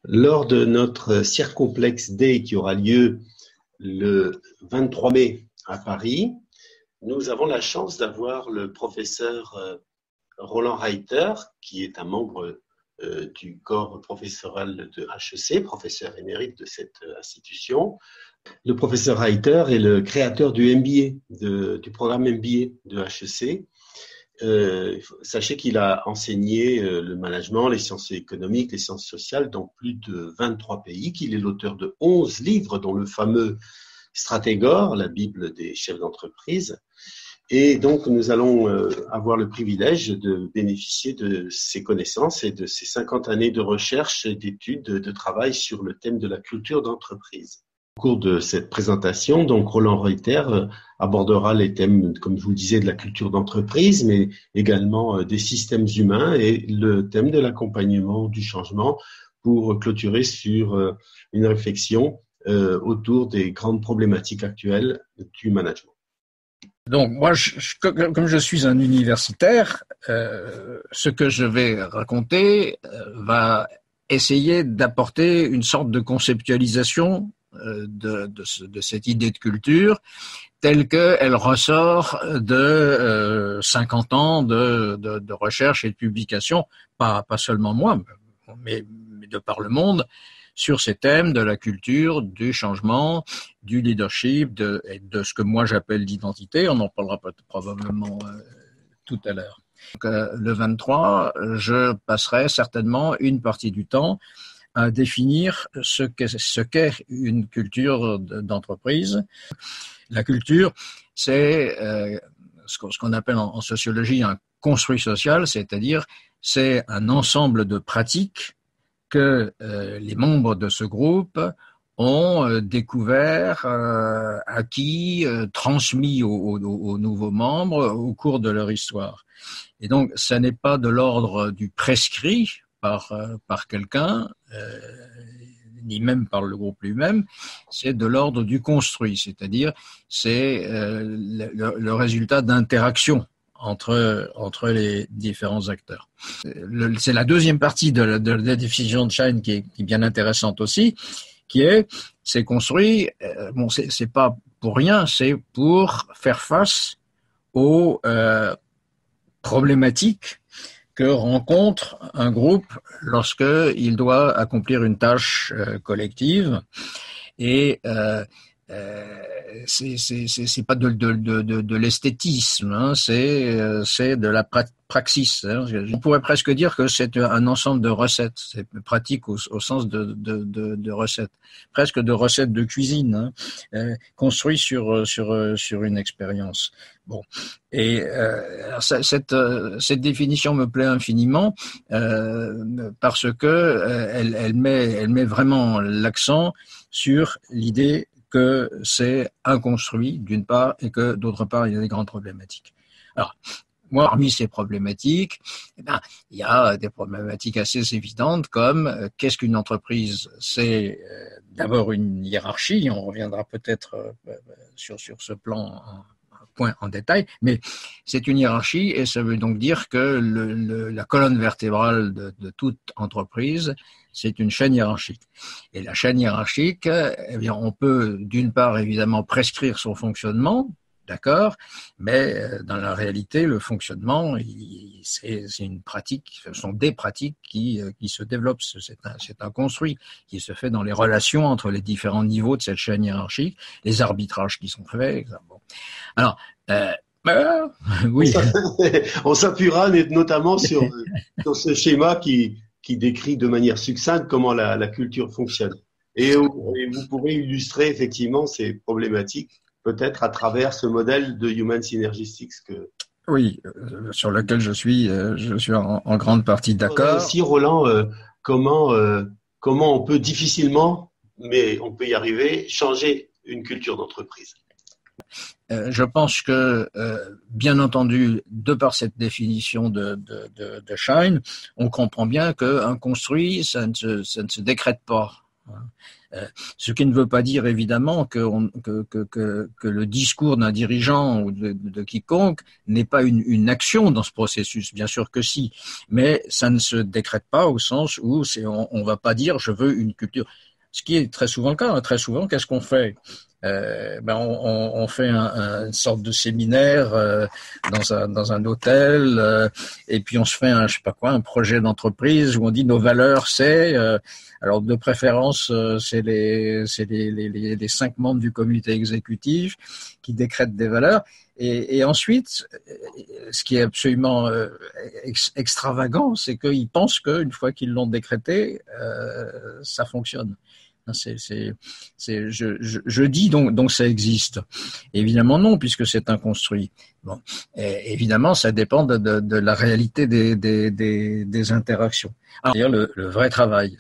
Lors de notre Circonflex Day qui aura lieu le 23 mai à Paris, nous avons la chance d'avoir le professeur Roland Reiter, qui est un membre du corps professoral de HEC, professeur émérite de cette institution. Le professeur Reiter est le créateur du MBA, du programme MBA de HEC. Sachez qu'il a enseigné le management, les sciences économiques, les sciences sociales dans plus de 23 pays, qu'il est l'auteur de 11 livres, dont le fameux Stratégore, la Bible des chefs d'entreprise. Et donc, nous allons avoir le privilège de bénéficier de ses connaissances et de ses 50 années de recherche et d'études, de travail sur le thème de la culture d'entreprise. Au cours de cette présentation, donc Roland Reiter abordera les thèmes, comme je vous le disais, de la culture d'entreprise, mais également des systèmes humains et le thème de l'accompagnement du changement pour clôturer sur une réflexion autour des grandes problématiques actuelles du management. Donc moi, comme je suis un universitaire, ce que je vais raconter va essayer d'apporter une sorte de conceptualisation de cette idée de culture telle qu'elle ressort de 50 ans de recherche et de publication, pas seulement moi, mais de par le monde, sur ces thèmes de la culture, du changement, du leadership, et de ce que moi j'appelle l'identité. On en parlera probablement tout à l'heure. Donc, le 23, je passerai certainement une partie du temps à définir ce qu'est une culture d'entreprise. La culture, c'est ce qu'on appelle en sociologie un construit social, c'est-à-dire c'est un ensemble de pratiques que les membres de ce groupe ont découvert, acquis, transmis aux nouveaux membres au cours de leur histoire. Et donc, ça n'est pas de l'ordre du prescrit par quelqu'un, ni même par le groupe lui-même, c'est de l'ordre du construit, c'est-à-dire c'est le résultat d'interactions entre les différents acteurs. C'est la deuxième partie de la définition de Schein qui est bien intéressante aussi, qui c'est construit, c'est pas pour rien, c'est pour faire face aux problématiques que rencontre un groupe lorsque il doit accomplir une tâche collective. Et c'est pas de l'esthétisme, hein, c'est de la praxis. Hein. On pourrait presque dire que c'est un ensemble de recettes, c'est pratique au sens de recettes, presque de recettes de cuisine, hein, construit sur une expérience. Bon, et cette définition me plaît infiniment parce que elle met vraiment l'accent sur l'idée que c'est inconstruit d'une part et que d'autre part il y a des grandes problématiques. Alors moi, parmi ces problématiques, il y a des problématiques assez évidentes comme qu'est-ce qu'une entreprise? C'est d'abord une hiérarchie, on reviendra peut-être sur ce plan en détail, mais c'est une hiérarchie et ça veut donc dire que la colonne vertébrale de toute entreprise, c'est une chaîne hiérarchique. Et la chaîne hiérarchique, eh bien, on peut d'une part évidemment prescrire son fonctionnement, d'accord, mais dans la réalité, le fonctionnement, c'est une pratique, ce sont des pratiques qui se développent. C'est un construit qui se fait dans les relations entre les différents niveaux de cette chaîne hiérarchique, les arbitrages qui sont faits, etc. Bon. Alors, oui. On s'appuiera notamment sur ce schéma qui décrit de manière succincte comment la culture fonctionne. Et vous pourrez illustrer effectivement ces problématiques peut-être à travers ce modèle de Human Synergistics que. Oui, sur lequel je suis en grande partie d'accord. Si Roland, comment on peut difficilement, mais on peut y arriver, changer une culture d'entreprise? Je pense que, bien entendu, de par cette définition de Schein, on comprend bien qu'un construit, ça ne se décrète pas. Ce qui ne veut pas dire évidemment que le discours d'un dirigeant ou de quiconque n'est pas une action dans ce processus. Bien sûr que si, mais ça ne se décrète pas au sens où on va pas dire je veux une culture. Ce qui est très souvent le cas. Très souvent, qu'est-ce qu'on fait? On fait une sorte de séminaire dans un hôtel, et puis on se fait un projet d'entreprise où on dit nos valeurs c'est alors de préférence c'est les 5 membres du comité exécutif qui décrètent des valeurs, et ensuite ce qui est absolument extravagant, c'est qu'ils pensent qu'une fois qu'ils l'ont décrété, ça fonctionne. Je dis donc ça existe. Évidemment non, puisque c'est un construit. Bon, et évidemment ça dépend de la réalité des interactions. Alors, le vrai travail,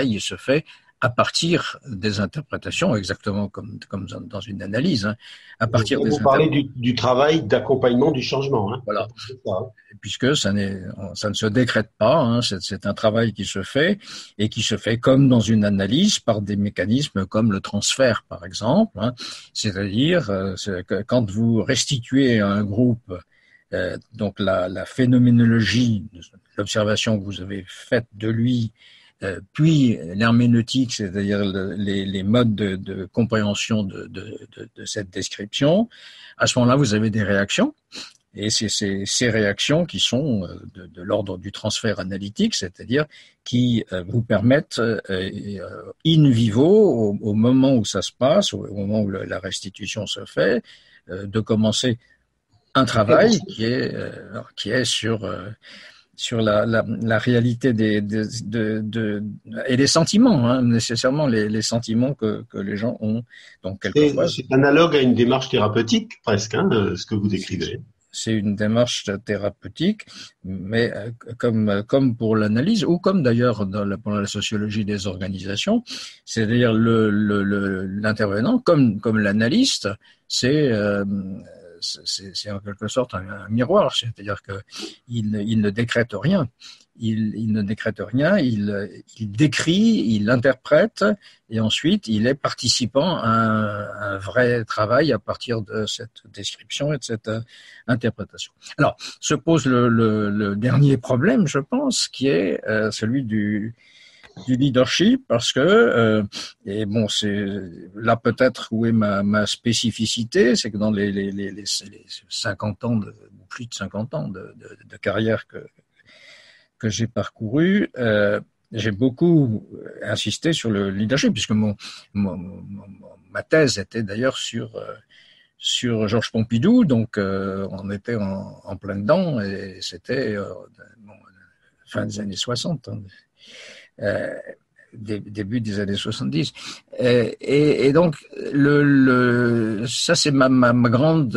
il se fait à partir des interprétations, exactement comme dans une analyse, hein, à partir des vous parlez du travail d'accompagnement du changement. Hein. Voilà. Puisque ça ne se décrète pas, hein, c'est un travail qui se fait, et qui se fait comme dans une analyse par des mécanismes comme le transfert, par exemple, hein, c'est-à-dire que quand vous restituez à un groupe donc la phénoménologie, l'observation que vous avez faite de lui, puis l'herméneutique, c'est-à-dire les modes de compréhension de cette description, à ce moment-là, vous avez des réactions. Et c'est ces réactions qui sont de l'ordre du transfert analytique, c'est-à-dire qui vous permettent in vivo, au moment où ça se passe, au moment où la restitution se fait, de commencer un travail qui est sur la réalité et les sentiments, hein, nécessairement les sentiments que les gens ont. Donc quelquefois, c'est analogue à une démarche thérapeutique presque, hein, ce que vous décrivez. C'est une démarche thérapeutique, mais comme pour l'analyse, ou comme d'ailleurs pour la sociologie des organisations, c'est-à-dire l'intervenant, comme l'analyste, c'est en quelque sorte un miroir, c'est-à-dire que il ne décrète rien. Il ne décrète rien, il décrit, il interprète, et ensuite il est participant à un vrai travail à partir de cette description et de cette interprétation. Alors, se pose le dernier problème, je pense, qui est celui du leadership, parce que et bon, c'est là peut-être où est ma spécificité, c'est que dans les 50 ans plus de 50 ans de carrière que j'ai parcouru, j'ai beaucoup insisté sur le leadership, puisque ma thèse était d'ailleurs sur Georges Pompidou, donc on était en plein dedans, et c'était fin des années 60, hein, début des années 70. Et donc, ça c'est ma grande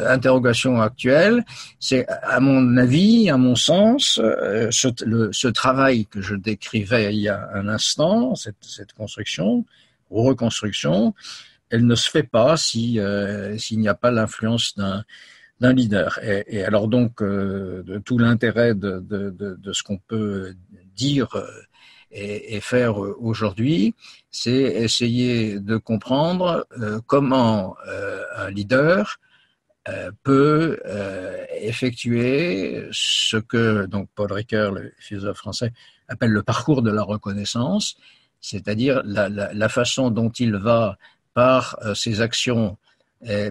interrogation actuelle. C'est, à mon avis, à mon sens, ce travail que je décrivais il y a un instant, cette construction, reconstruction, elle ne se fait pas s'il n'y a pas l'influence d'un leader. Et alors donc, tout l'intérêt de ce qu'on peut dire et faire aujourd'hui, c'est essayer de comprendre comment un leader peut effectuer ce que donc Paul Ricoeur, le philosophe français, appelle le parcours de la reconnaissance, c'est-à-dire la façon dont il va par ses actions,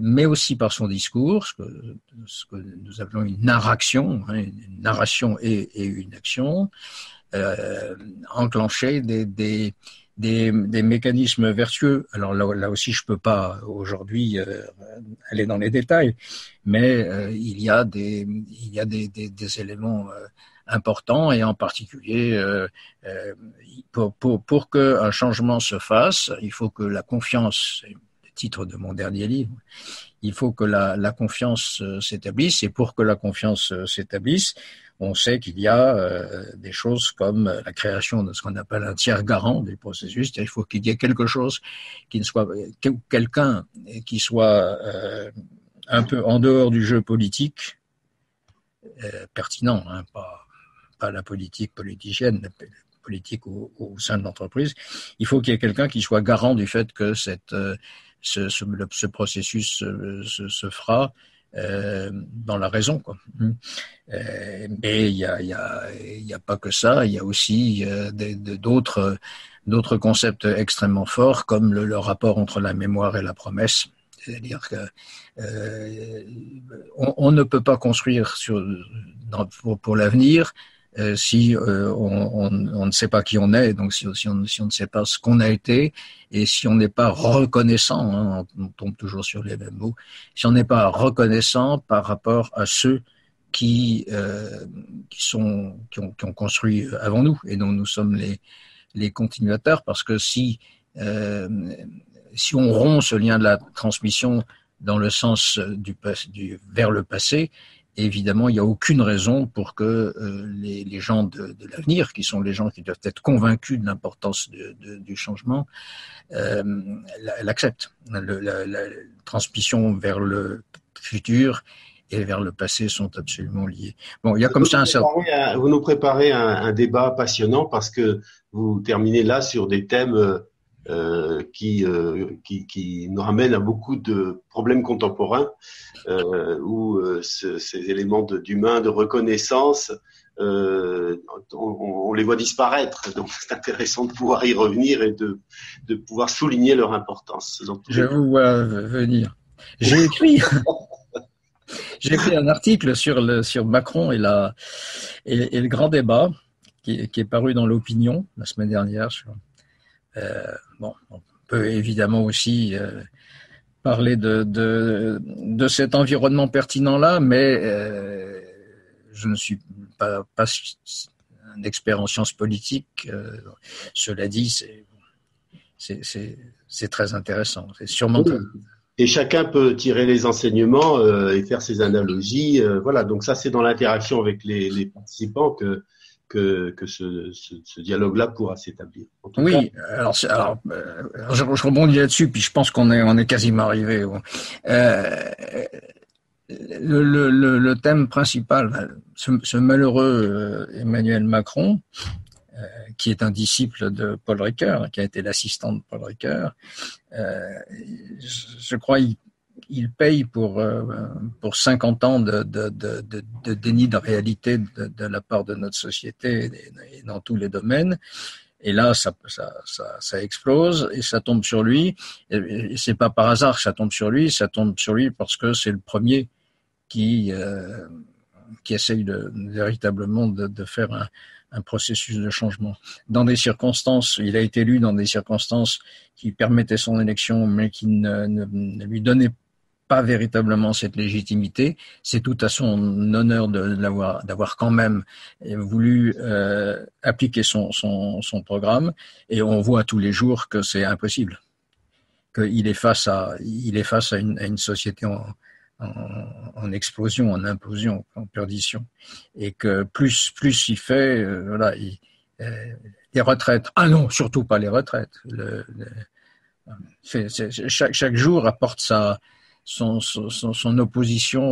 mais aussi par son discours, ce que nous appelons une narration, hein, une narration et une action, enclencher des mécanismes vertueux. Alors là aussi, je peux pas aujourd'hui aller dans les détails, mais il y a des éléments importants, et en particulier pour qu'un changement se fasse, il faut que la confiance, c'est le titre de mon dernier livre, il faut que la confiance s'établisse, et pour que la confiance s'établisse, on sait qu'il y a des choses comme la création de ce qu'on appelle un tiers garant des processus. Il faut qu'il y ait quelque chose qui ne soit quelqu'un qui soit un peu en dehors du jeu politique, pertinent, hein, pas la politique politicienne, la politique au sein de l'entreprise, il faut qu'il y ait quelqu'un qui soit garant du fait que ce processus se fera dans la raison, quoi. Mais il y a pas que ça, il y a aussi d'autres concepts extrêmement forts, comme le rapport entre la mémoire et la promesse. C'est-à-dire que on ne peut pas construire pour l'avenir si on ne sait pas qui on est, donc si on ne sait pas ce qu'on a été, et si on n'est pas reconnaissant, hein, on tombe toujours sur les mêmes mots, si on n'est pas reconnaissant par rapport à ceux qui ont construit avant nous, et dont nous sommes les continuateurs, parce que si on rompt ce lien de la transmission dans le sens vers le passé, évidemment, il n'y a aucune raison pour que les gens de l'avenir, qui sont les gens qui doivent être convaincus de l'importance du changement, l'acceptent. La transmission vers le futur et vers le passé sont absolument liés. Bon, il y a comme ça un certain... Vous nous préparez un débat passionnant, parce que vous terminez là sur des thèmes qui nous ramènent à beaucoup de problèmes contemporains, où ces éléments d'humain, de reconnaissance, on les voit disparaître. Donc c'est intéressant de pouvoir y revenir et de pouvoir souligner leur importance. Je vous vois venir. J'ai écrit un article sur Macron et le grand débat qui est paru dans l'Opinion la semaine dernière. On peut évidemment aussi parler de cet environnement pertinent-là, mais je ne suis pas un expert en sciences politiques. Cela dit, c'est très intéressant. C'est sûrement oui. Et chacun peut tirer les enseignements et faire ses analogies. Voilà, donc ça, c'est dans l'interaction avec les participants que ce dialogue-là pourra s'établir. Oui, alors je rebondis là-dessus, puis je pense qu'on est quasiment arrivé. Le thème principal, ce malheureux Emmanuel Macron, qui est un disciple de Paul Ricoeur, qui a été l'assistant de Paul Ricoeur, je crois il paye pour 50 ans de déni de réalité de la part de notre société et dans tous les domaines. Et là, ça explose et ça tombe sur lui. Et c'est pas par hasard que ça tombe sur lui parce que c'est le premier qui essaye véritablement de faire un processus de changement. Dans des circonstances, il a été élu dans des circonstances qui permettaient son élection, mais qui ne lui donnaient pas véritablement cette légitimité. C'est tout à son honneur d'avoir quand même voulu appliquer son programme, et on voit tous les jours que c'est impossible, qu'il est face à une société en explosion, en implosion, en perdition, et que plus il fait, les retraites. Ah non, surtout pas les retraites. Chaque jour apporte son opposition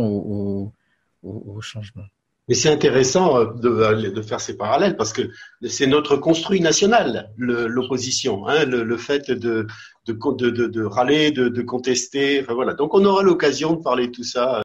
au changement. Mais c'est intéressant de faire ces parallèles, parce que c'est notre construit national, l'opposition, hein, le fait de râler, de contester. Enfin voilà. Donc on aura l'occasion de parler de tout ça